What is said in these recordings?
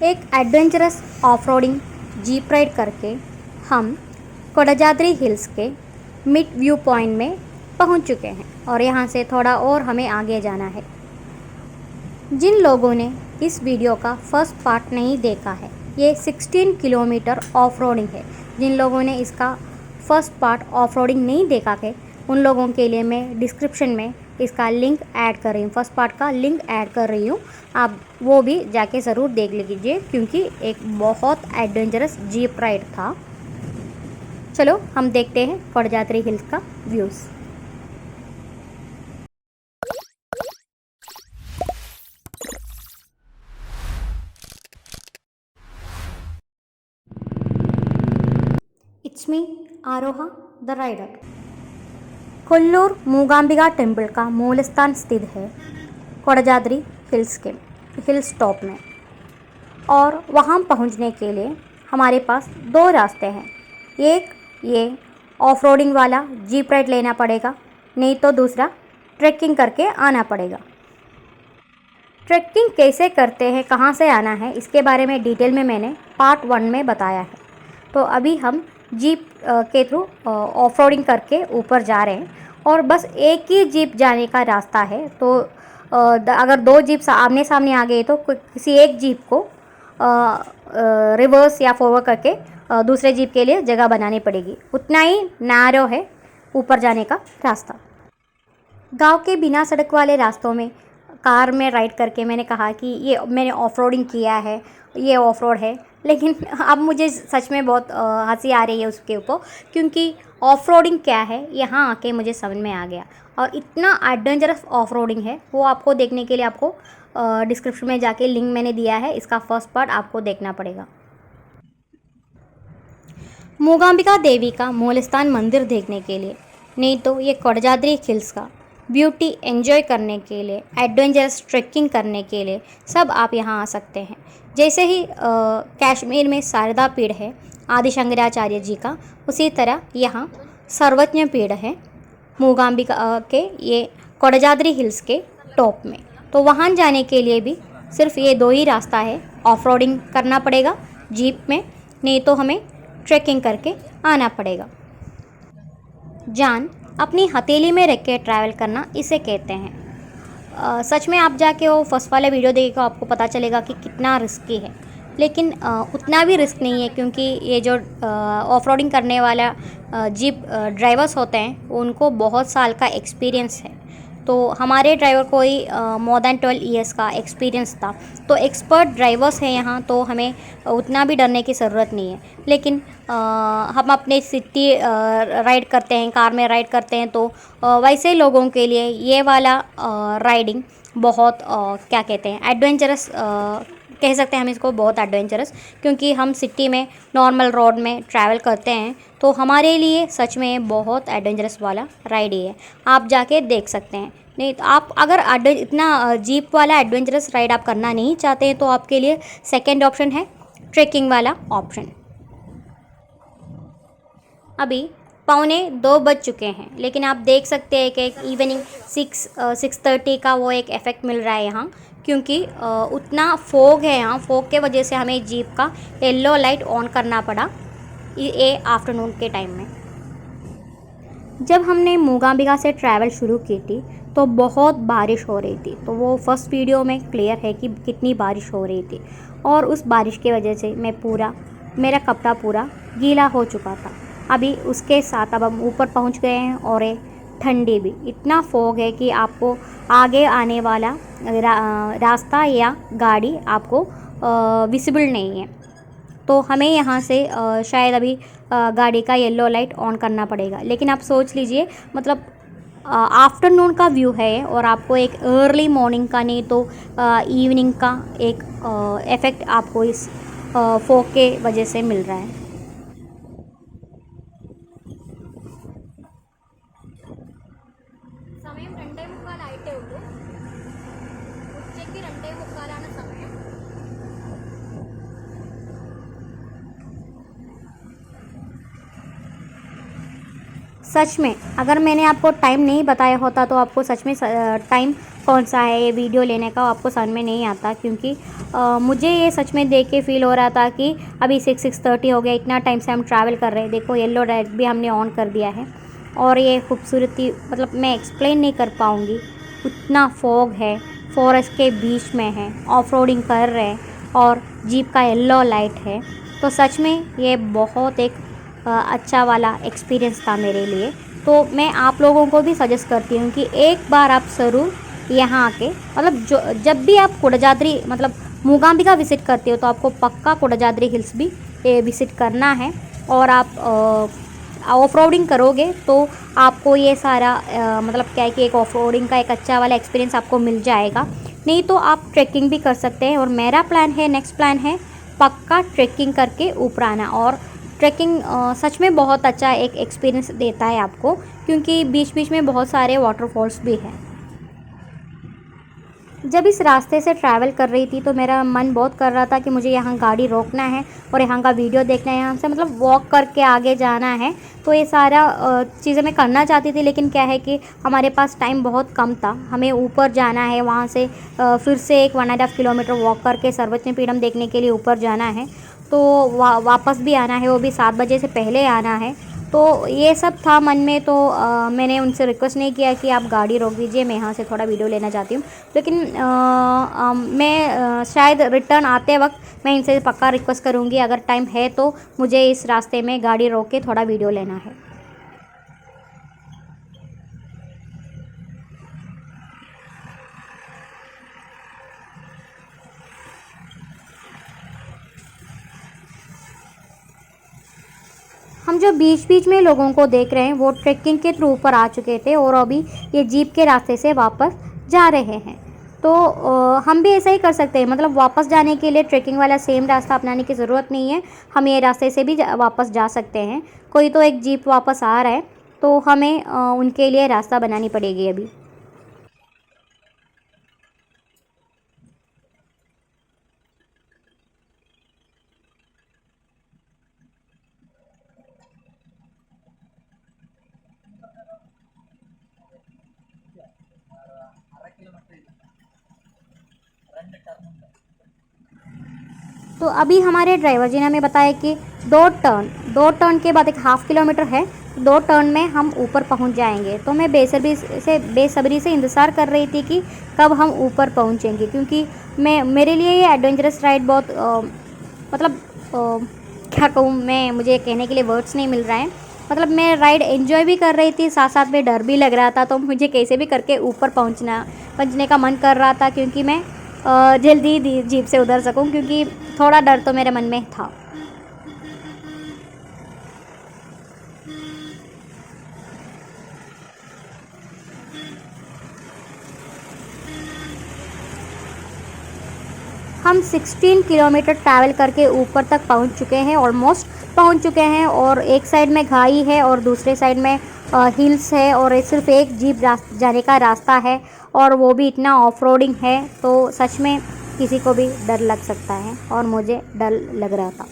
एक adventurous off-roading jeep ride करके हम कोडाजाद्री हिल्स के मिड व्यू पॉइंट में पहुंच चुके हैं और यहाँ से थोड़ा और हमें आगे जाना है। जिन लोगों ने इस वीडियो का फर्स्ट पार्ट नहीं देखा है, ये 16 किलोमीटर ऑफ-रोडिंग है। जिन लोगों ने इसका फर्स्ट पार्ट ऑफ-रोडिंग नहीं देखा है, उन लोगों के लिए मैं डिस्क्रिप्शन में इसका लिंक ऐड कर रही हूँ, फर्स्ट पार्ट का लिंक ऐड कर रही हूँ। आप वो भी जाके ज़रूर देख लीजिए क्योंकि एक बहुत एडवेंचरस जीप राइड था। चलो हम देखते हैं कोडाजाद्री हिल्स का views. It's me Aroha the rider. Kollur Mookambika temple का मूल स्थान स्थित है कोडाजाद्री हिल्स के हिल्स टॉप में, और वहाँ पहुँचने के लिए हमारे पास दो रास्ते हैं। एक ये ऑफ रोडिंग वाला जीप राइड लेना पड़ेगा, नहीं तो दूसरा ट्रैकिंग करके आना पड़ेगा। ट्रैकिंग कैसे करते हैं, कहाँ से आना है, इसके बारे में डिटेल में मैंने पार्ट 1 में बताया है। तो अभी हम जीप के थ्रू ऑफ रोडिंग करके ऊपर जा रहे हैं और बस एक ही जीप जाने का रास्ता है। तो अगर दो जीप आमने सामने आ गए तो किसी एक जीप को रिवर्स या फॉरवर्ड करके दूसरे जीप के लिए जगह बनानी पड़ेगी। उतना ही नैरो है ऊपर जाने का रास्ता। गांव के बिना सड़क वाले रास्तों में कार में राइड करके मैंने कहा कि ये मैंने ऑफ रोडिंग किया है, ये ऑफ रोड है, लेकिन अब मुझे सच में बहुत हंसी आ रही है उसके ऊपर, क्योंकि ऑफ रोडिंग क्या है यहाँ आके मुझे समझ में आ गया। और इतना एडवेंचरस ऑफ रोडिंग है, वो आपको देखने के लिए आपको डिस्क्रिप्शन में जाके लिंक मैंने दिया है, इसका फर्स्ट पार्ट आपको देखना पड़ेगा। मूकांबिका देवी का मूल स्थान मंदिर देखने के लिए, नहीं तो ये कोडाजाद्री हिल्स का ब्यूटी एंजॉय करने के लिए, एडवेंचरस ट्रैकिंग करने के लिए सब आप यहाँ आ सकते हैं। जैसे ही कश्मीर में शारदा पीठ है आदि शंकराचार्य जी का, उसी तरह यहाँ सर्वज्ञ पीठ है मूकांबिका के ये कोडाजाद्री हिल्स के टॉप में। तो वहाँ जाने के लिए भी सिर्फ ये दो ही रास्ता है, ऑफ रोडिंग करना पड़ेगा जीप में, नहीं तो हमें ट्रैकिंग करके आना पड़ेगा। जान अपनी हथेली में रख के ट्रैवल करना इसे कहते हैं। सच में आप जाके वो फर्स्ट वाला वीडियो देखिएगा, आपको पता चलेगा कि कितना रिस्की है, लेकिन उतना भी रिस्क नहीं है क्योंकि ये जो ऑफ रोडिंग करने वाला जीप ड्राइवर्स होते हैं उनको बहुत साल का एक्सपीरियंस है। तो हमारे ड्राइवर को ही मोर देन 12 ईयर्स का एक्सपीरियंस था। तो एक्सपर्ट ड्राइवर्स हैं यहाँ, तो हमें उतना भी डरने की ज़रूरत नहीं है। लेकिन हम अपने सिटी राइड करते हैं, कार में राइड करते हैं, तो वैसे लोगों के लिए ये वाला राइडिंग बहुत क्या कहते हैं, एडवेंचरस कह सकते हैं हम इसको, बहुत एडवेंचरस, क्योंकि हम सिटी में नॉर्मल रोड में ट्रैवल करते हैं। तो हमारे लिए सच में बहुत एडवेंचरस वाला राइड ही है, आप जाके देख सकते हैं। नहीं तो आप अगर इतना जीप वाला एडवेंचरस राइड आप करना नहीं चाहते हैं तो आपके लिए सेकेंड ऑप्शन है ट्रैकिंग वाला ऑप्शन। अभी 1:45 बज चुके हैं, लेकिन आप देख सकते हैं कि इवनिंग 6:30 का वो एक इफ़ेक्ट मिल रहा है यहाँ, क्योंकि उतना फोग है यहाँ। फोग के वजह से हमें जीप का येलो लाइट ऑन करना पड़ा ये आफ्टरनून के टाइम में। जब हमने मूकांबिका से ट्रैवल शुरू की थी तो बहुत बारिश हो रही थी, तो वो फर्स्ट वीडियो में क्लियर है कि कितनी बारिश हो रही थी, और उस बारिश की वजह से मेरा कपड़ा पूरा गीला हो चुका था। अभी उसके साथ अब हम ऊपर पहुंच गए हैं और ठंडी भी, इतना फोग है कि आपको आगे आने वाला रास्ता या गाड़ी आपको विजिबल नहीं है। तो हमें यहाँ से शायद अभी गाड़ी का येलो लाइट ऑन करना पड़ेगा। लेकिन आप सोच लीजिए, मतलब आफ्टरनून का व्यू है और आपको एक अर्ली मॉर्निंग का, नहीं तो इवनिंग का एक इफ़ेक्ट आपको इस फोग के वजह से मिल रहा है। సమయం 2:45 అయితే ఉండు వచ్చేకి 2:45 అన్న సమయం। सच में अगर मैंने आपको टाइम नहीं बताया होता तो आपको सच में टाइम कौन सा है ये वीडियो लेने का, आपको समझ में नहीं आता, क्योंकि मुझे ये सच में देख के फ़ील हो रहा था कि अभी 6:30 हो गया, इतना टाइम से हम ट्रैवल कर रहे हैं। देखो येलो लाइट भी हमने ऑन कर दिया है और ये खूबसूरती मतलब मैं एक्सप्लेन नहीं कर पाऊँगी, उतना फॉग है, फॉरेस्ट के बीच में है, ऑफ रोडिंग कर रहे हैं और जीप का येलो लाइट है। तो सच में ये बहुत एक अच्छा वाला एक्सपीरियंस था मेरे लिए। तो मैं आप लोगों को भी सजेस्ट करती हूँ कि एक बार आप ज़रूर यहाँ आके मतलब जो जब भी आप कोडाजाद्री मतलब मूकांबिका विज़िट करते हो तो आपको पक्का कोडाजाद्री हिल्स भी विज़िट करना है। और आप ऑफ रोडिंग करोगे तो आपको ये सारा मतलब क्या है कि एक ऑफ रोडिंग का एक अच्छा वाला एक्सपीरियंस आपको मिल जाएगा। नहीं तो आप ट्रैकिंग भी कर सकते हैं और मेरा प्लान है, नेक्स्ट प्लान है पक्का ट्रैकिंग करके ऊपर आना। और ट्रैकिंग सच में बहुत अच्छा एक एक्सपीरियंस देता है आपको, क्योंकि बीच बीच में बहुत सारे वाटरफॉल्स भी हैं। जब इस रास्ते से ट्रैवल कर रही थी तो मेरा मन बहुत कर रहा था कि मुझे यहाँ गाड़ी रोकना है और यहाँ का वीडियो देखना है, यहाँ से मतलब वॉक करके आगे जाना है। तो ये सारा चीज़ें मैं करना चाहती थी, लेकिन क्या है कि हमारे पास टाइम बहुत कम था, हमें ऊपर जाना है, वहाँ से फिर से एक 1.5 किलोमीटर वॉक करके सर्वोच्च पीठम देखने के लिए ऊपर जाना है। तो वापस भी आना है, वो भी 7 बजे से पहले आना है। तो ये सब था मन में। तो मैंने उनसे रिक्वेस्ट नहीं किया कि आप गाड़ी रोक दीजिए, मैं यहाँ से थोड़ा वीडियो लेना चाहती हूँ। लेकिन मैं शायद रिटर्न आते वक्त मैं इनसे पक्का रिक्वेस्ट करूँगी, अगर टाइम है तो मुझे इस रास्ते में गाड़ी रोक के थोड़ा वीडियो लेना है। हम जो बीच बीच में लोगों को देख रहे हैं वो ट्रैकिंग के थ्रू ऊपर आ चुके थे और अभी ये जीप के रास्ते से वापस जा रहे हैं। तो हम भी ऐसा ही कर सकते हैं, मतलब वापस जाने के लिए ट्रैकिंग वाला सेम रास्ता अपनाने की ज़रूरत नहीं है, हम ये रास्ते से भी वापस जा सकते हैं। कोई तो एक जीप वापस आ रहा है तो हमें उनके लिए रास्ता बनानी पड़ेगी अभी। तो अभी हमारे ड्राइवर जी ने हमें बताया कि दो टर्न के बाद एक 1/2 किलोमीटर है, 2 टर्न में हम ऊपर पहुंच जाएंगे। तो मैं बेसब्री से इंतज़ार कर रही थी कि कब हम ऊपर पहुंचेंगे, क्योंकि मेरे लिए ये एडवेंचरस राइड बहुत मतलब क्या कहूँ मैं, मुझे कहने के लिए वर्ड्स नहीं मिल रहा है। मतलब मैं राइड एंजॉय भी कर रही थी, साथ साथ में डर भी लग रहा था। तो मुझे कैसे भी करके ऊपर पहुंचने का मन कर रहा था, क्योंकि मैं जल्दी जीप से उतर सकूं, क्योंकि थोड़ा डर तो मेरे मन में था। हम 16 किलोमीटर ट्रैवल करके ऊपर तक पहुंच चुके हैं, ऑलमोस्ट पहुंच चुके हैं। और एक साइड में खाई है और दूसरे साइड में हिल्स है और सिर्फ एक जीप जाने का रास्ता है, और वो भी इतना ऑफ रोडिंग है। तो सच में किसी को भी डर लग सकता है और मुझे डर लग रहा था।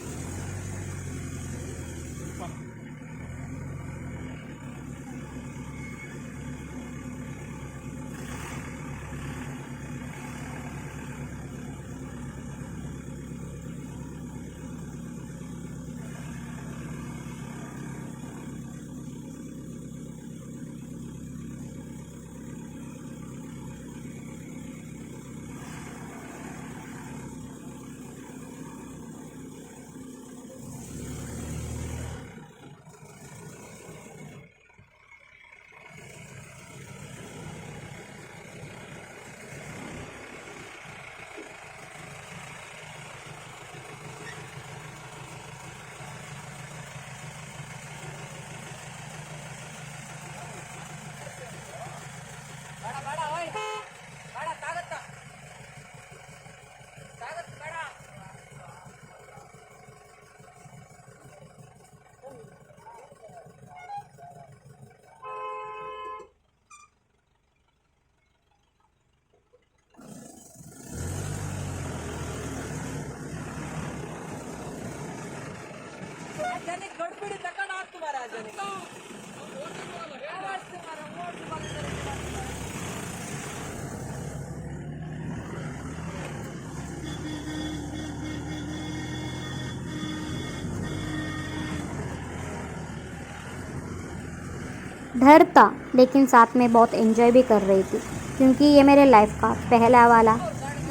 डर था, लेकिन साथ में बहुत एंजॉय भी कर रही थी, क्योंकि ये मेरे लाइफ का पहला वाला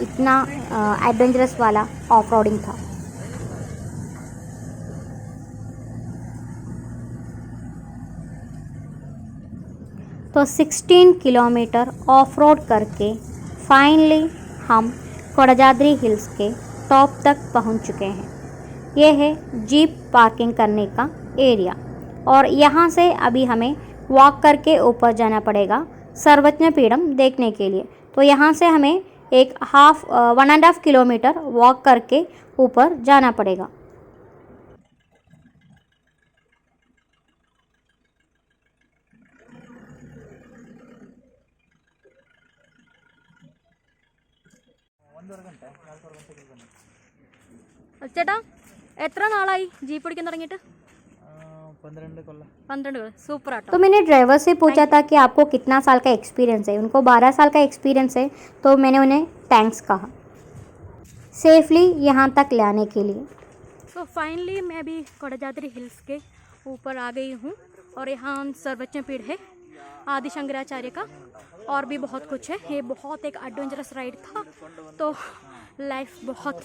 इतना एडवेंचरस वाला ऑफ रोडिंग था। तो 16 किलोमीटर ऑफ रोड करके फाइनली हम कोडाजाद्री हिल्स के टॉप तक पहुंच चुके हैं। ये है जीप पार्किंग करने का एरिया, और यहाँ से अभी हमें वॉक करके ऊपर जाना पड़ेगा सर्वज्ञ पीडम देखने के लिए। तो यहाँ से हमें एक 1.5 किलोमीटर वॉक करके ऊपर जाना पड़ेगा। ചേട്ടാ എത്ര നാളായി ജീപ്പ് ഓടിക്കാൻ തുടങ്ങിയിട്ട്? 12 सूपर आटा। तो मैंने ड्राइवर से पूछा था कि आपको कितना साल का एक्सपीरियंस है। उनको 12 साल का एक्सपीरियंस है, तो मैंने उन्हें थैंक्स कहा सेफली यहाँ तक लाने के लिए। तो फाइनली मैं अभी कोडाजाद्री हिल्स के ऊपर आ गई हूँ, और यहाँ सर्वज्ञ पीठ है आदि शंकराचार्य का, और भी बहुत कुछ है। ये बहुत एक एडवेंचरस राइड था, तो लाइफ बहुत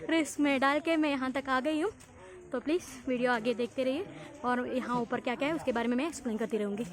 रिस्क में डाल के मैं यहाँ तक आ गई हूँ। तो प्लीज़ वीडियो आगे देखते रहिए, और यहाँ ऊपर क्या क्या है उसके बारे में मैं एक्सप्लेन करती रहूँगी।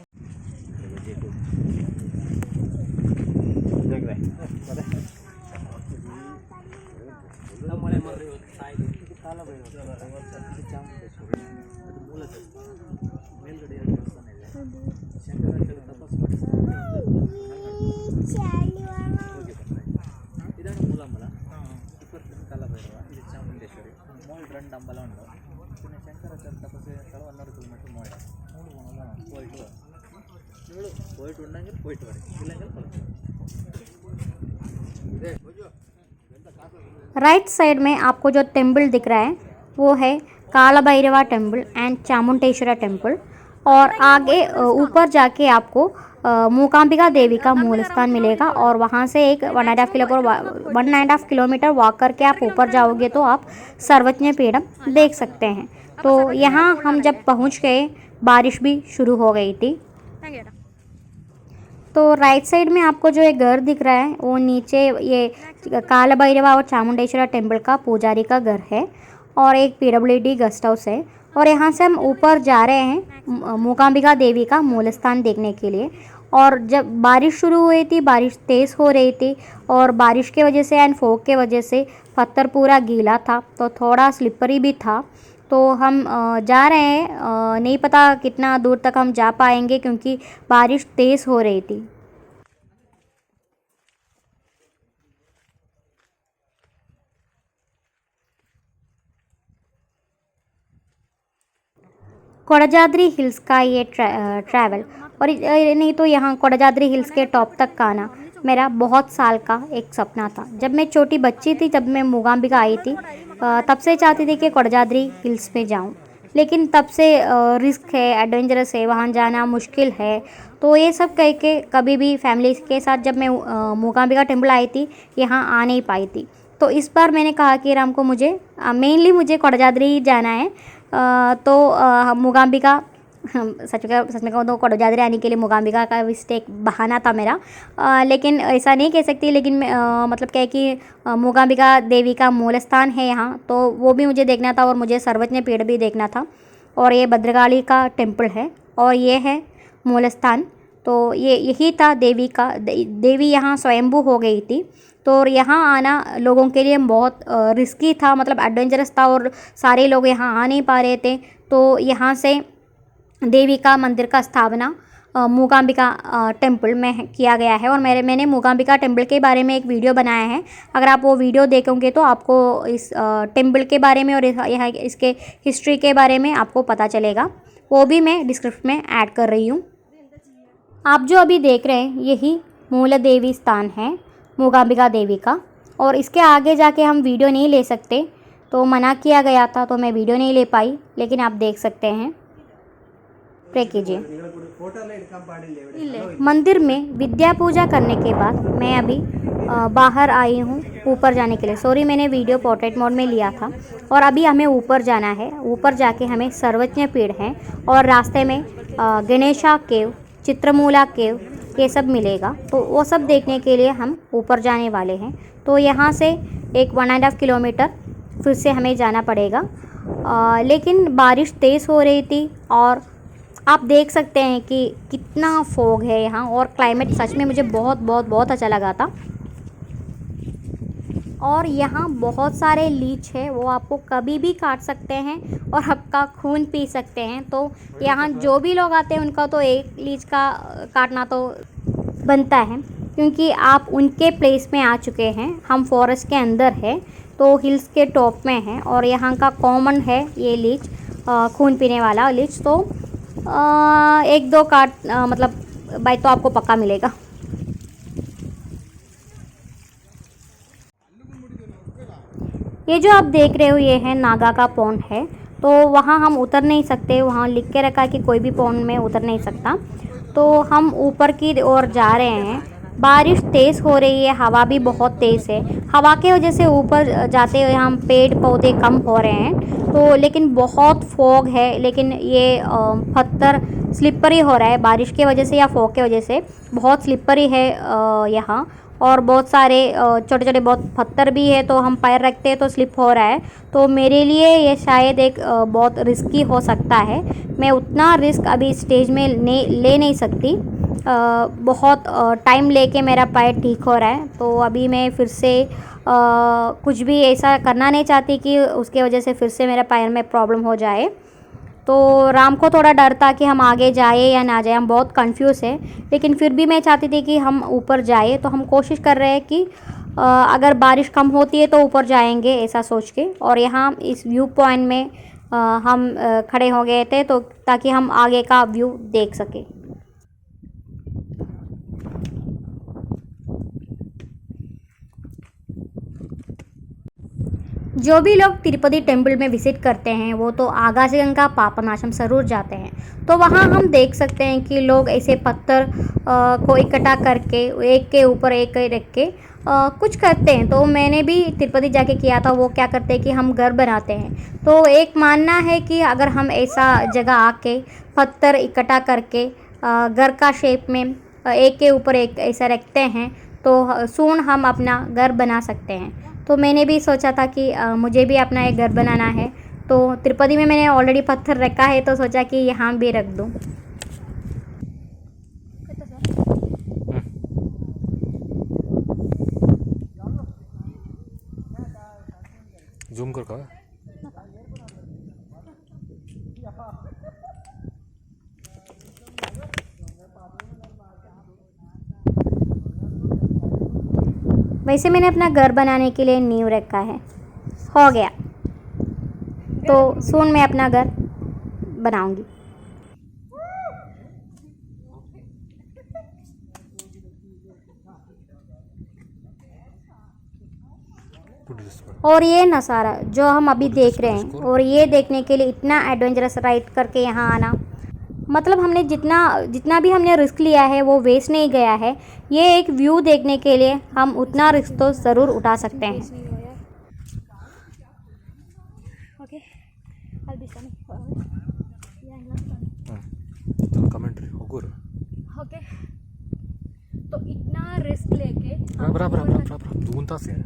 राइट साइड में आपको जो टेम्पल दिख रहा है वो है काला Bhairahawa temple and Chamundeshwari temple, और आगे ऊपर जाके आपको मूकांबिका देवी का मूल स्थान मिलेगा, और वहाँ से एक 1.5 किलोमीटर वॉक करके आप ऊपर जाओगे तो आप सर्वज्ञ पीडम देख सकते हैं। तो यहाँ हम जब पहुँच गए बारिश भी शुरू हो गई थी। तो राइट साइड में आपको जो एक घर दिख रहा है वो नीचे ये काला भैरवा और चामुंडेश्वरी टेम्पल का पुजारी का घर है, और एक PWD गेस्ट हाउस है। और यहाँ से हम ऊपर जा रहे हैं मूकांबिका देवी का मूल स्थान देखने के लिए। और जब बारिश शुरू हुई थी, बारिश तेज़ हो रही थी, और बारिश के वजह से एंड फॉग के वजह से पत्थर पूरा गीला था, तो थोड़ा स्लिपरी भी था। तो हम जा रहे हैं, नहीं पता कितना दूर तक हम जा पाएंगे, क्योंकि बारिश तेज़ हो रही थी। कोडाजाद्री हिल्स का ये ट्रैवल, और नहीं तो यहाँ कोडाजाद्री हिल्स के टॉप तक का आना मेरा बहुत साल का एक सपना था। जब मैं छोटी बच्ची थी, जब मैं मूकांबिका आई थी, तब से चाहती थी कि कोडाजाद्री हिल्स पे जाऊँ, लेकिन तब से रिस्क है, एडवेंचरस है, वहाँ जाना मुश्किल है। तो ये सब कह के कभी भी फैमिली के साथ जब मैं मूकांबिका टेम्पल आई थी, यहाँ आ नहीं पाई थी। तो इस बार मैंने कहा कि राम को मुझे मेनली मुझे कोडाजाद्री ही जाना है। तो मूकांबिका सच में कहूँ तो कोडाजाद्री आने के लिए मूकांबिका का एक बहाना था मेरा, लेकिन ऐसा नहीं कह सकती। लेकिन मतलब क्या है कि मूकांबिका देवी का मूल स्थान है यहाँ, तो वो भी मुझे देखना था, और मुझे सर्वज्ञ पीठ भी देखना था। और ये भद्रकाली का टेम्पल है, और ये है मूल स्थान। तो ये यही था देवी यहाँ स्वयंभू हो गई थी। तो यहाँ आना लोगों के लिए बहुत रिस्की था, मतलब एडवेंचरस था, और सारे लोग यहाँ आ नहीं पा रहे थे। तो यहाँ से देवी का मंदिर का स्थापना मूकांबिका टेम्पल में किया गया है, और मैंने मूकांबिका टेम्पल के बारे में एक वीडियो बनाया है। अगर आप वो वीडियो देखोगे तो आपको इस टेम्पल के बारे में और यहाँ इसके हिस्ट्री के बारे में आपको पता चलेगा। वो भी मैं डिस्क्रिप्शन में ऐड कर रही हूँ। आप जो अभी देख रहे हैं यही मूल देवी स्थान है मूकांबिका देवी का, और इसके आगे जाके हम वीडियो नहीं ले सकते, तो मना किया गया था, तो मैं वीडियो नहीं ले पाई, लेकिन आप देख सकते हैं। प्रे कीजिए। मंदिर में विद्या पूजा करने के बाद मैं अभी बाहर आई हूँ ऊपर जाने के लिए। सॉरी, मैंने वीडियो पोर्ट्रेट मोड में लिया था, और अभी हमें ऊपर जाना है। ऊपर जाके हमें सर्वज्ञ पीठ है, और रास्ते में गणेशा केव चित्रमूला केव, ये सब मिलेगा। तो वो सब देखने के लिए हम ऊपर जाने वाले हैं। तो यहाँ से एक 1.5 किलोमीटर फिर से हमें जाना पड़ेगा। लेकिन बारिश तेज़ हो रही थी और आप देख सकते हैं कि कितना फॉग है यहाँ, और क्लाइमेट सच में मुझे बहुत बहुत बहुत अच्छा लगा था। और यहाँ बहुत सारे लीच है, वो आपको कभी भी काट सकते हैं और आपका खून पी सकते हैं। तो यहाँ जो भी लोग आते हैं उनका तो एक लीच का काटना तो बनता है, क्योंकि आप उनके प्लेस में आ चुके हैं। हम फॉरेस्ट के अंदर है, तो हिल्स के टॉप में है, और यहाँ का कॉमन है ये लीच, खून पीने वाला लीच। तो एक दो काट मतलब बाइट तो आपको पक्का मिलेगा। ये जो आप देख रहे हो ये है नागा का पॉन्ड है। तो वहाँ हम उतर नहीं सकते, वहाँ लिख के रखा है कि कोई भी पॉन्ड में उतर नहीं सकता। तो हम ऊपर की ओर जा रहे हैं। बारिश तेज़ हो रही है, हवा भी बहुत तेज़ है। हवा के वजह से ऊपर जाते हुए हम पेड़ पौधे कम हो रहे हैं। तो लेकिन बहुत फॉग है, लेकिन ये पत्थर स्लिपरी हो रहा है बारिश की वजह से या फॉग की वजह से, बहुत स्लिपरी है यहाँ। और बहुत सारे छोटे छोटे बहुत पत्थर भी है, तो हम पैर रखते हैं तो स्लिप हो रहा है। तो मेरे लिए ये शायद एक बहुत रिस्की हो सकता है। मैं उतना रिस्क अभी स्टेज में ले नहीं सकती। बहुत टाइम लेके मेरा पैर ठीक हो रहा है। तो अभी मैं फिर से कुछ भी ऐसा करना नहीं चाहती कि उसके वजह से फिर से मेरा पैर में प्रॉब्लम हो जाए। तो राम को थोड़ा डर था कि हम आगे जाए या ना जाए, हम बहुत कंफ्यूज है। लेकिन फिर भी मैं चाहती थी कि हम ऊपर जाए, तो हम कोशिश कर रहे हैं कि अगर बारिश कम होती है तो ऊपर जाएंगे ऐसा सोच के। और यहाँ इस व्यू पॉइंट में हम खड़े हो गए थे, तो ताकि हम आगे का व्यू देख सकें। जो भी लोग तिरुपति टेम्पल में विज़िट करते हैं वो तो आगासीगंगा पापनाशम ज़रूर जाते हैं। तो वहाँ हम देख सकते हैं कि लोग ऐसे पत्थर को इकट्ठा करके एक के ऊपर एक रख के कुछ करते हैं। तो मैंने भी तिरुपति जाके किया था। वो क्या करते हैं कि हम घर बनाते हैं। तो एक मानना है कि अगर हम ऐसा जगह आके पत्थर इकट्ठा करके घर का शेप में एक के ऊपर एक ऐसा रखते हैं, तो सून हम अपना घर बना सकते हैं। तो मैंने भी सोचा था कि मुझे भी अपना एक घर बनाना है। तो तिरुपति में मैंने ऑलरेडी पत्थर रखा है, तो सोचा कि यहाँ भी रख दूँ। जूम कर का वैसे मैंने अपना घर बनाने के लिए नींव रखा है, हो गया। तो सून मैं अपना घर बनाऊंगी। और ये नज़ारा जो हम अभी देख रहे हैं, और ये देखने के लिए इतना एडवेंचरस राइड करके यहाँ आना, मतलब हमने जितना भी हमने रिस्क लिया है वो वेस्ट नहीं गया है। ये एक व्यू देखने के लिए हम उतना रिस्क तो ज़रूर उठा सकते हैं। ओके, कमेंट्री होगोर ओके। तो इतना रिस्क लेके बराबर 2 तास है।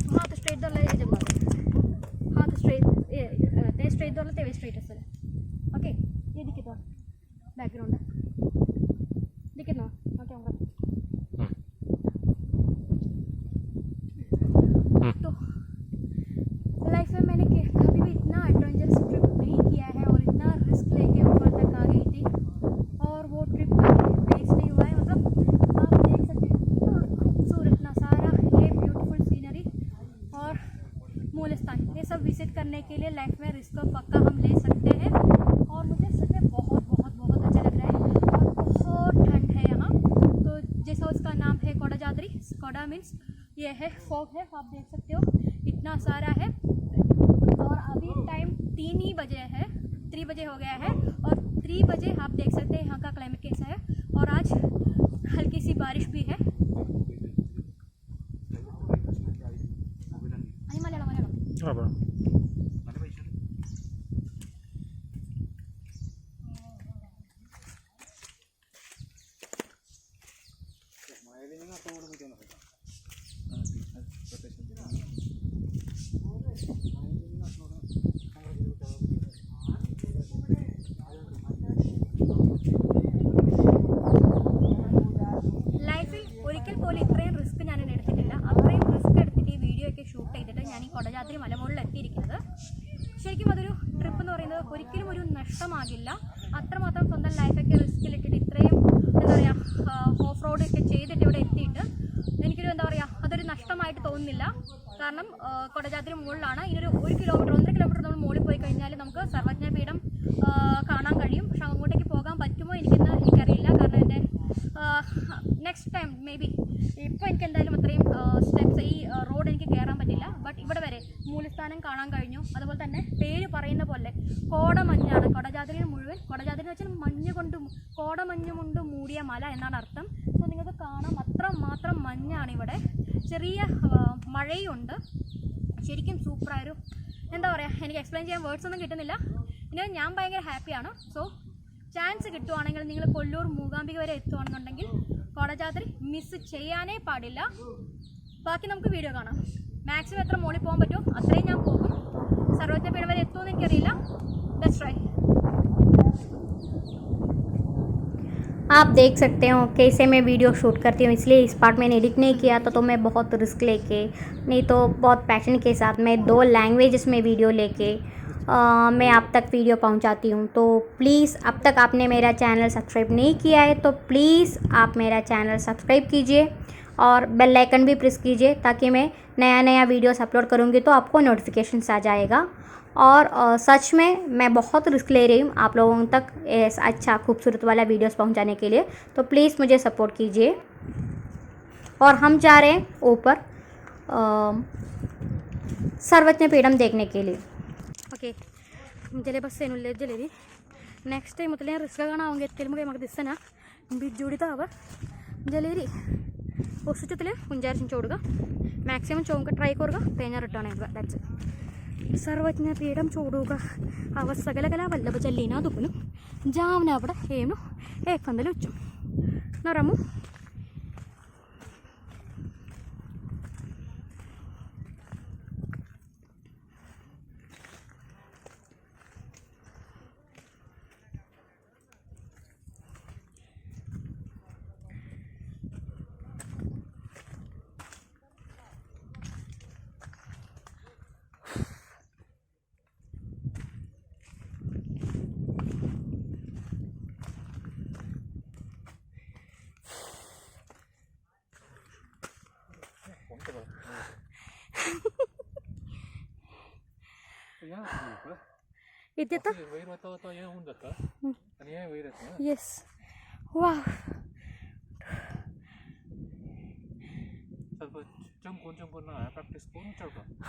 हाथ स्ट्रेट धरला हे जमा, हाथ स्ट्रेट स्ट्रेट धरला तेव्हा स्ट्रेट असेल। ओके, ये दिखे तो बैकग्राउंड दिखे ना। ओके तो लाइफ में मैंने कभी भी इतना एडवेंचरस ट्रिप नहीं किया है, और इतना रिस्क लेके ऊपर तक आ गई थी, और वो ट्रिप वेस्ट नहीं हुआ है। मतलब आप देख सकते हैं कितना खूबसूरत नज़ारा, ये ब्यूटीफुल सीनरी और मूलस्थान, ये सब विजिट करने के लिए लाइफ में रिस्क को पक्का हम ले सकते हैं। और मुझे सच में बहुत बहुत बहुत अच्छा लग रहा है, और बहुत ठंड है यहाँ। तो जैसा उसका नाम है कोडाजाद्री, कोडा मीन्स ये है फॉग है, आप देख सकते हो इतना सारा है। और अभी टाइम 3 ही बजे है, 3 बजे हो गया है, और 3 बजे आप देख सकते हैं यहाँ का क्लाइमेट कैसा है। और आज हल्की सी बारिश भी है। ചെയ്തിട്ട് ഞാൻ ഈ കൊടജാദ്രി മലമുകളിൽ എത്തിയിരിക്കുന്നത്. ശരിക്കും അതൊരു ട്രിപ്പ് എന്ന് പറയുന്നത് ഒരിക്കലും ഒരു നഷ്ടമാകില്ല. അത്രമാത്രം സ്വന്തം ലൈഫൊക്കെ റിസ്കിലിട്ടിട്ട് ഇത്രയും എന്താ പറയുക ഓഫ് റോഡൊക്കെ ചെയ്തിട്ട് ഇവിടെ എത്തിയിട്ട് എനിക്കൊരു എന്താ പറയുക അതൊരു നഷ്ടമായിട്ട് തോന്നുന്നില്ല. കാരണം കൊടജാദ്രി മുകളിലാണ്. ഇതിനൊരു 1 കിലോമീറ്റർ 1.5 കിലോമീറ്റർ നമ്മൾ മുകളിൽ പോയി കഴിഞ്ഞാൽ നമുക്ക് സർവജ്ഞപീഠം കാണാൻ കഴിയും. പക്ഷെ അങ്ങോട്ടേക്ക് പോകാൻ പറ്റുമോ എനിക്കറിയില്ല. കാരണം എൻ്റെ നെക്സ്റ്റ് ടൈം മേ ബി ഇപ്പോൾ എനിക്ക് എന്തായാലും അത്രയും സ്റ്റെപ്സ് ഈ റോഡ് എനിക്ക് കയറാൻ പറ്റില്ല. ബട്ട് ഇവിടെ വരെ മൂലസ്ഥാനം കാണാൻ കഴിഞ്ഞു. അതുപോലെ തന്നെ പേര് പറയുന്ന പോലെ കോടമഞ്ഞാണ് കൊടജാദ്രിയിൽ മുഴുവൻ. കൊടജാദ്രി എന്ന് വെച്ചാൽ മഞ്ഞ് കൊണ്ട് കോടമഞ്ഞ് കൊണ്ട് മൂടിയ മല എന്നാണ് അർത്ഥം. സോ നിങ്ങൾക്ക് കാണാം അത്രമാത്രം മഞ്ഞാണ് ഇവിടെ. ചെറിയ മഴയുണ്ട്. ശരിക്കും സൂപ്പറായൊരു എന്താ പറയുക എനിക്ക് എക്സ്പ്ലെയിൻ ചെയ്യാൻ വേർഡ്സ് ഒന്നും കിട്ടുന്നില്ല. ഇനി ഞാൻ ഭയങ്കര ഹാപ്പിയാണ്. സോ ചാൻസ് കിട്ടുവാണെങ്കിൽ നിങ്ങൾ കൊല്ലൂർ മൂകാംബിക വരെ എത്തുവാണെന്നുണ്ടെങ്കിൽ കൊടജാദ്രി മിസ് ചെയ്യാനേ പാടില്ല. ബാക്കി നമുക്ക് വീഡിയോ കാണാം. മാക്സിമം എത്ര മുകളിൽ പോകാൻ പറ്റുമോ അത്രയും ഞാൻ പോകും. സർവജ്ഞപീഠം वरे എത്തുമെന്ന് എനിക്കറിയില്ല. Let's try. आप देख सकते हो कैसे मैं वीडियो शूट करती हूँ, इसलिए इस पार्ट मैंने एडिट नहीं किया तो मैं बहुत रिस्क लेके नहीं तो बहुत पैशन के साथ मैं 2 लैंग्वेजेस में वीडियो लेके मैं आप तक वीडियो पहुंचाती हूँ. तो प्लीज़ अब तक आपने मेरा चैनल सब्सक्राइब नहीं किया है तो प्लीज़ आप मेरा चैनल सब्सक्राइब कीजिए और बेल आइकन भी प्रेस कीजिए ताकि मैं नया वीडियोस अपलोड करूँगी तो आपको नोटिफिकेशंस आ जाएगा. और सच में मैं बहुत रिस्क ले रही हूँ आप लोगों तक अच्छा खूबसूरत वाला वीडियोस पहुँचाने के लिए. तो प्लीज़ मुझे सपोर्ट कीजिए. और हम जा रहे हैं ऊपर सर्वज्ञपीठम देखने के लिए. ఓకే జలే బస్ ಏನು లేదు జలేది నెక్స్ట్ టైం మొదలైన రిస్క్గా ఆവുంगे తెలుగు మాకు दिसना बिजुड़ीताव जलेरी वस्तुतले कुंजारी चोड़गा मैक्सिमम चौंक ट्राई कोरगा तेना रिटर्न दट्स सर्वज्ञपीठम चोड़ूगा अव सगलगल वल्लभ जल्लीना दुकुनु जावना अवड़ ఏను ఏకందలు వచ్చు నరము इतना यस वाह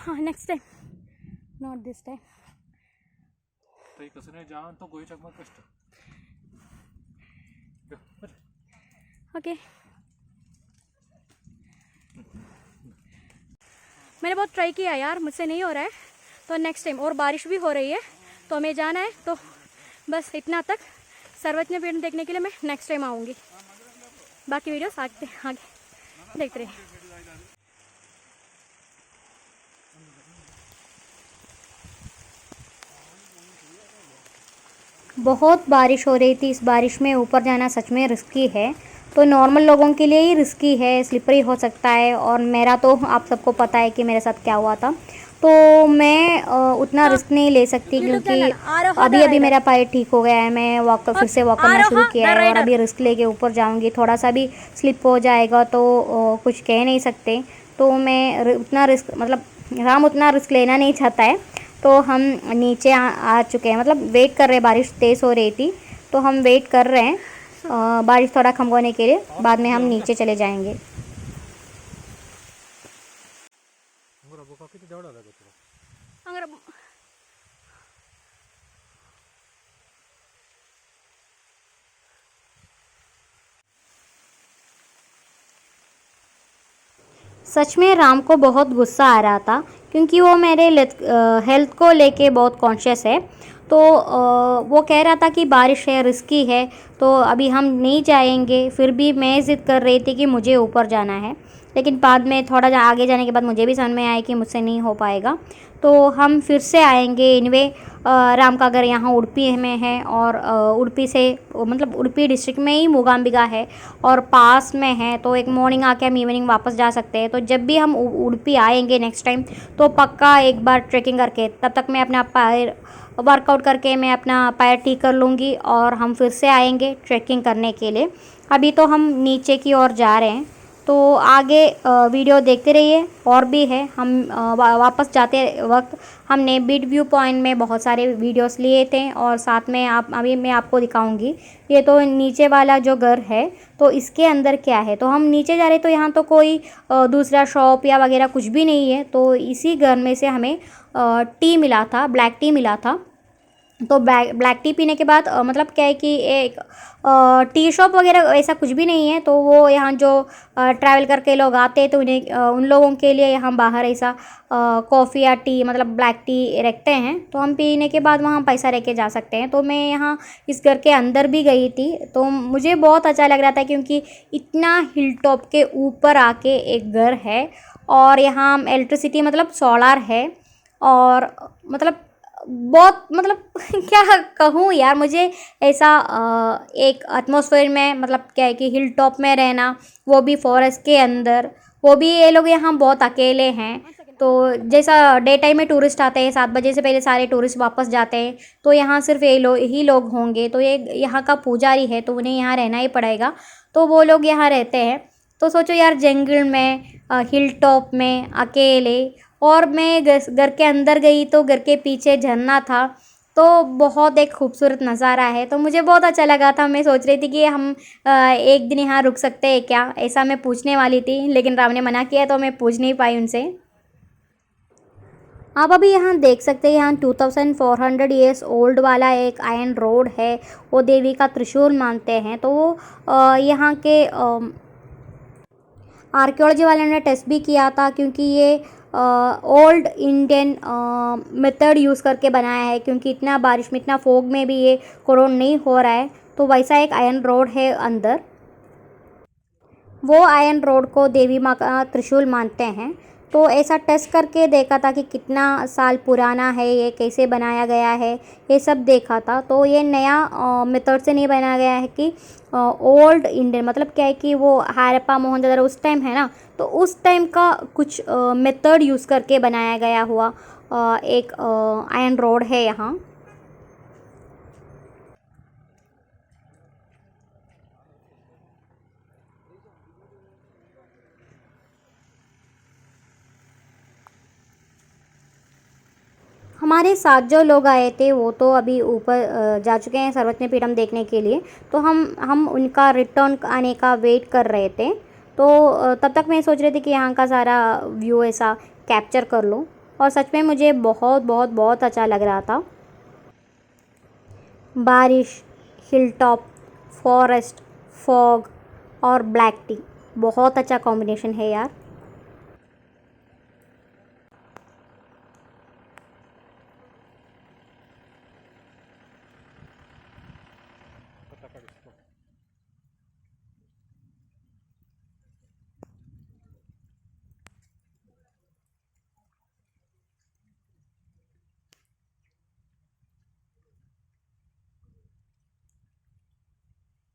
हाँ next time not this time okay. मैंने बहुत ट्राई किया यार मुझसे नहीं हो रहा है तो नेक्स्ट टाइम. और बारिश भी हो रही है तो हमें जाना है तो बस इतना तक. सर्वज्ञपीठम देखने के लिए मैं नेक्स्ट टाइम आऊँगी. बाकी वीडियोस आगे देखते रहिए. बहुत बारिश हो रही थी. इस बारिश में ऊपर जाना सच में रिस्की है. तो नॉर्मल लोगों के लिए ही रिस्की है, स्लिपरी हो सकता है. और मेरा तो आप सबको पता है कि मेरे साथ क्या हुआ था. तो मैं उतना रिस्क नहीं ले सकती क्योंकि अभी मेरा पैर ठीक हो गया है. मैं फिर से वॉक करना शुरू किया है और अभी रिस्क लेके ऊपर जाऊंगी. थोड़ा सा भी स्लिप हो जाएगा तो कुछ कह नहीं सकते. तो मैं उतना रिस्क मतलब हम उतना रिस्क लेना नहीं चाहता है. तो हम नीचे आ चुके हैं. मतलब वेट कर रहे हैं. बारिश तेज़ हो रही थी तो हम वेट कर रहे हैं बारिश थोड़ा कम होने के लिए. बाद में हम नीचे चले जाएंगे. सच में राम को बहुत गुस्सा आ रहा था क्योंकि वो मेरे हेल्थ को लेके बहुत कॉन्शियस है. तो वो कह रहा था कि बारिश है, रिस्की है, तो अभी हम नहीं जाएंगे. फिर भी मैं ज़िद कर रही थी कि मुझे ऊपर जाना है. लेकिन बाद में थोड़ा आगे जाने के बाद मुझे भी समझ में आया कि मुझसे नहीं हो पाएगा। तो हम फिर से आएंगे। एनीवे राम का घर यहाँ उडुपी में है और उडुपी से मतलब उडुपी डिस्ट्रिक्ट में ही मूकांबिका है और पास में है। तो एक मॉर्निंग आके हम इवनिंग वापस जा सकते हैं। तो जब भी हम उडुपी आएंगे नेक्स्ट टाइम तो पक्का एक बार ट्रैकिंग करके, तब तक मैं अपना पैर वर्कआउट करके मैं अपना पैर ठीक कर लूँगी और हम फिर से आएंगे ट्रैकिंग करने के लिए। अभी तो हम नीचे की ओर जा रहे हैं, तो आगे वीडियो देखते रहिए। और भी है, हम वापस जाते वक्त हमने बिट व्यू पॉइंट में बहुत सारे वीडियोस लिए थे और साथ में अभी मैं आपको दिखाऊंगी। ये तो नीचे वाला जो घर है तो इसके अंदर क्या है। तो हम नीचे जा रहे तो यहाँ तो कोई दूसरा शॉप या वगैरह कुछ भी नहीं है। तो इसी घर में से हमें टी मिला था, ब्लैक टी मिला था। तो ब्लैक टी पीने के बाद मतलब क्या है कि एक टी शॉप वगैरह ऐसा कुछ भी नहीं है। तो वो यहाँ जो ट्रैवल करके लोग आते हैं तो उन्हें उन लोगों के लिए यहाँ बाहर ऐसा कॉफ़ी या टी मतलब ब्लैक टी रखते हैं। तो हम पीने के बाद वहाँ पैसा रख के जा सकते हैं। तो मैं यहाँ इस घर के अंदर भी गई थी तो मुझे बहुत अच्छा लग रहा था क्योंकि इतना हिल टॉप के ऊपर आके एक घर है और यहाँ इलेक्ट्रिसिटी मतलब सोलार है और मतलब बहुत मतलब क्या कहूँ यार, मुझे ऐसा एक एटमॉस्फेयर में मतलब क्या है कि हिल टॉप में रहना, वो भी फॉरेस्ट के अंदर, वो भी ये लोग यहाँ बहुत अकेले हैं। तो जैसा डे टाइम में टूरिस्ट आते हैं 7 बजे से पहले सारे टूरिस्ट वापस जाते हैं तो यहाँ सिर्फ ही लोग होंगे। तो ये यहाँ का पुजारी है तो उन्हें यहाँ रहना ही पड़ेगा। तो वो लोग यहाँ रहते हैं। तो सोचो यार, जंगल में हिल टॉप में अकेले, और मैं घर के अंदर गई तो घर के पीछे झरना था। तो बहुत एक खूबसूरत नज़ारा है। तो मुझे बहुत अच्छा लगा था। मैं सोच रही थी कि हम एक दिन यहाँ रुक सकते हैं क्या, ऐसा मैं पूछने वाली थी लेकिन राम ने मना किया तो मैं पूछ नहीं पाई उनसे। आप अभी यहाँ देख सकते हैं, यहाँ 2400 ईयर्स ओल्ड वाला एक आयरन रोड है। वो देवी का त्रिशूल मानते हैं। तो वो यहाँ के आर्कियोलॉजी वाले ने टेस्ट भी किया था क्योंकि ये ओल्ड इंडियन मेथड यूज़ करके बनाया है क्योंकि इतना बारिश में इतना फोग में भी ये कोरोन नहीं हो रहा है। तो वैसा एक आयरन रोड है अंदर। वो आयरन रोड को देवी माँ का त्रिशूल मानते हैं। तो ऐसा टेस्ट करके देखा था कि कितना साल पुराना है, ये कैसे बनाया गया है, ये सब देखा था। तो ये नया मेथड से नहीं बनाया गया है कि ओल्ड इंडियन मतलब क्या है कि वो हड़प्पा मोहनजोदड़ो उस टाइम है ना, तो उस टाइम का कुछ मेथड यूज़ करके बनाया गया हुआ एक आयरन रोड है यहाँ। हमारे साथ जो लोग आए थे वो तो अभी ऊपर जा चुके हैं सर्वज्ञ पीठम देखने के लिए। तो हम उनका रिटर्न आने का वेट कर रहे थे। तो तब तक मैं सोच रही थी कि यहाँ का सारा व्यू ऐसा कैप्चर कर लूँ और सच में मुझे बहुत बहुत बहुत अच्छा लग रहा था। बारिश, हिल टॉप, फॉरेस्ट, फॉग और ब्लैक टी, बहुत अच्छा कॉम्बिनेशन है यार।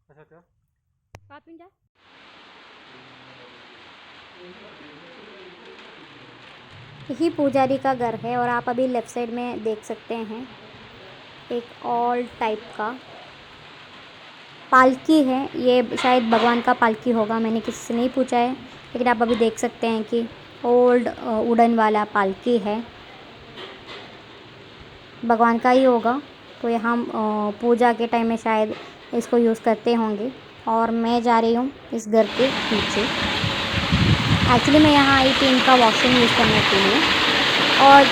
अच्छा क्या यही पुजारी का घर है और आप अभी लेफ़्ट साइड में देख सकते हैं एक ऑल टाइप का पालकी है। ये शायद भगवान का पालकी होगा, मैंने किसी से नहीं पूछा है, लेकिन आप अभी देख सकते हैं कि ओल्ड वुडन वाला पालकी है, भगवान का ही होगा। तो यहाँ पूजा के टाइम में शायद इसको यूज़ करते होंगे। और मैं जा रही हूँ इस घर के पीछे। एक्चुअली मैं यहाँ आई थी इनका वॉशरूम यूज़ करने के लिए और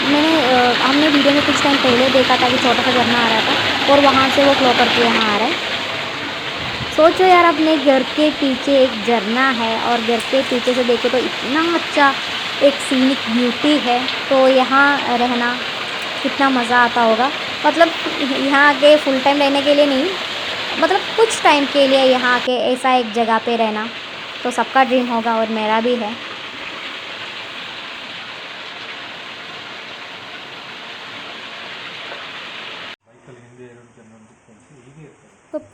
हमने वीडियो में कुछ टाइम पहले देखा था कि छोटा सा झरना आ रहा था और वहाँ से वो फ्लो करके यहाँ आ रहा है। सोचो यार, अपने घर के पीछे एक झरना है और घर के पीछे से देखो तो इतना अच्छा एक सीनिक ब्यूटी है। तो यहाँ रहना कितना मज़ा आता होगा। मतलब यहाँ के फुल टाइम रहने के लिए नहीं, मतलब कुछ टाइम के लिए यहाँ के ऐसा एक जगह पे रहना तो सबका ड्रीम होगा और मेरा भी है।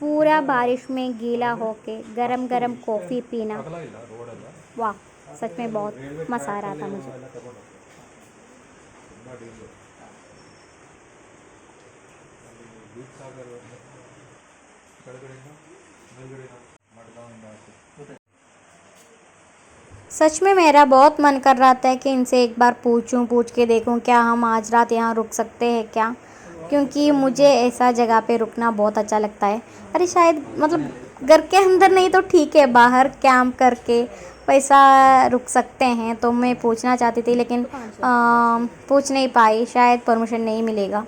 पूरा बारिश में गीला होके गरम गरम कॉफ़ी पीना, वाह सच में बहुत मज़ा आ रहा था मुझे। सच में मेरा बहुत मन कर रहा था कि इनसे एक बार पूछ के देखूं क्या हम आज रात यहाँ रुक सकते हैं क्या, क्योंकि मुझे ऐसा जगह पे रुकना बहुत अच्छा लगता है। अरे शायद मतलब घर के अंदर नहीं तो ठीक है, बाहर कैंप करके वैसा रुक सकते हैं, तो मैं पूछना चाहती थी लेकिन पूछ नहीं पाई, शायद परमिशन नहीं मिलेगा।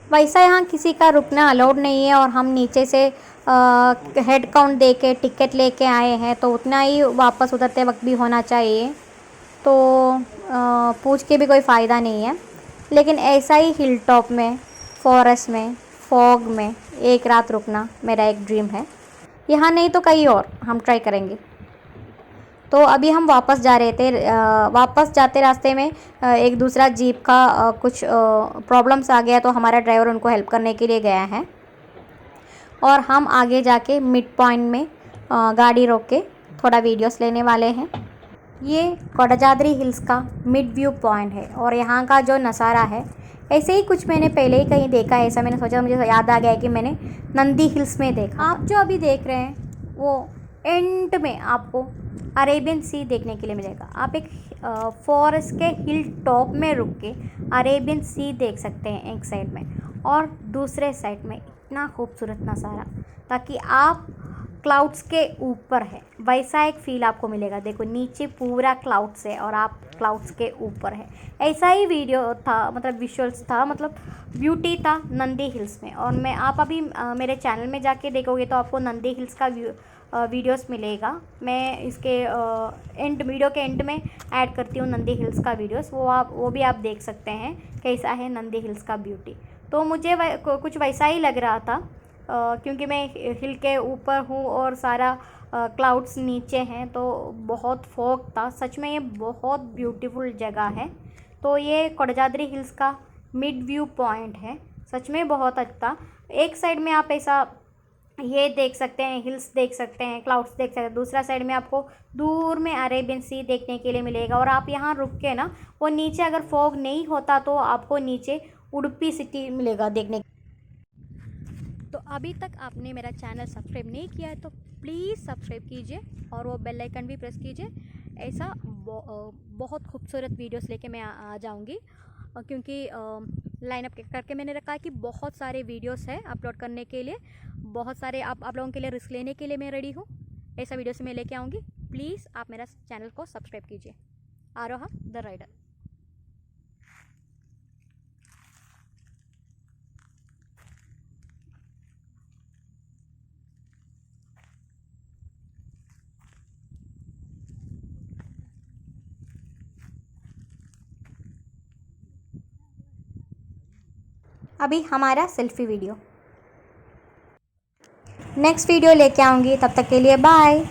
वैसा यहाँ किसी का रुकना अलाउड नहीं है और हम नीचे से हेड काउंट दे के टिकट लेके आए हैं, तो उतना ही वापस उतरते वक्त भी होना चाहिए, तो पूछ के भी कोई फ़ायदा नहीं है। लेकिन ऐसा ही हिल टॉप में, फॉरेस्ट में, फॉग में एक रात रुकना मेरा एक ड्रीम है। यहाँ नहीं तो कहीं और हम ट्राई करेंगे। तो अभी हम वापस जा रहे थे, वापस जाते रास्ते में एक दूसरा जीप का कुछ प्रॉब्लम्स आ गया, तो हमारा ड्राइवर उनको हेल्प करने के लिए गया है और हम आगे जाके मिड पॉइंट में गाड़ी रोक के थोड़ा वीडियोस लेने वाले हैं। ये कोडाजाद्री हिल्स का मिड व्यू पॉइंट है और यहाँ का जो नज़ारा है ऐसे ही कुछ मैंने पहले ही कहीं देखा है, ऐसा मैंने सोचा, मुझे याद आ गया है कि मैंने नंदी हिल्स में देखा। आप जो अभी देख रहे हैं वो एंड में आपको अरेबियन सी देखने के लिए मिलेगा। आप एक फॉरेस्ट के हिल टॉप में रुक के अरेबियन सी देख सकते हैं एक साइड में, और दूसरे साइड में इतना खूबसूरत नज़ारा, ताकि आप क्लाउड्स के ऊपर है वैसा एक फ़ील आपको मिलेगा। देखो नीचे पूरा क्लाउड्स है और आप क्लाउड्स के ऊपर है, ऐसा ही वीडियो था, मतलब विजुअल्स था, मतलब ब्यूटी था नंदी हिल्स में। और मैं आप अभी मेरे चैनल में जाके देखोगे तो आपको नंदी हिल्स का वीडियोस मिलेगा। मैं इसके वीडियो के एंड में ऐड करती हूँ नंदी हिल्स का वीडियोस, वो भी आप देख सकते हैं कैसा है नंदी हिल्स का ब्यूटी। तो मुझे कुछ वैसा ही लग रहा था, क्योंकि मैं हिल के ऊपर हूँ और सारा क्लाउड्स नीचे हैं, तो बहुत फॉग था। सच में ये बहुत ब्यूटीफुल जगह है। तो ये कोडाजाद्री हिल्स का मिड व्यू पॉइंट है, सच में बहुत अच्छा। एक साइड में आप ऐसा ये देख सकते हैं, हिल्स देख सकते हैं, क्लाउड्स देख सकते हैं, दूसरा साइड में आपको दूर में अरेबियन सी देखने के लिए मिलेगा। और आप यहाँ रुक के ना, वो नीचे अगर फॉग नहीं होता तो आपको नीचे उडुपी सिटी मिलेगा देखने। तो अभी तक आपने मेरा चैनल सब्सक्राइब नहीं किया है तो प्लीज़ सब्सक्राइब कीजिए और वो बेल आइकन भी प्रेस कीजिए। ऐसा बहुत खूबसूरत वीडियोस लेके मैं आ जाऊँगी, क्योंकि लाइन अप करके मैंने रखा है कि बहुत सारे वीडियोस है अपलोड करने के लिए, बहुत सारे आप लोगों के लिए रिस्क लेने के लिए मैं रेडी हूँ। ऐसा वीडियो से मैं लेके आऊँगी। प्लीज़ आप मेरा चैनल को सब्सक्राइब कीजिए। Aroha the rider. अभी हमारा सेल्फी वीडियो, नेक्स्ट वीडियो लेके आऊँगी, तब तक के लिए बाय।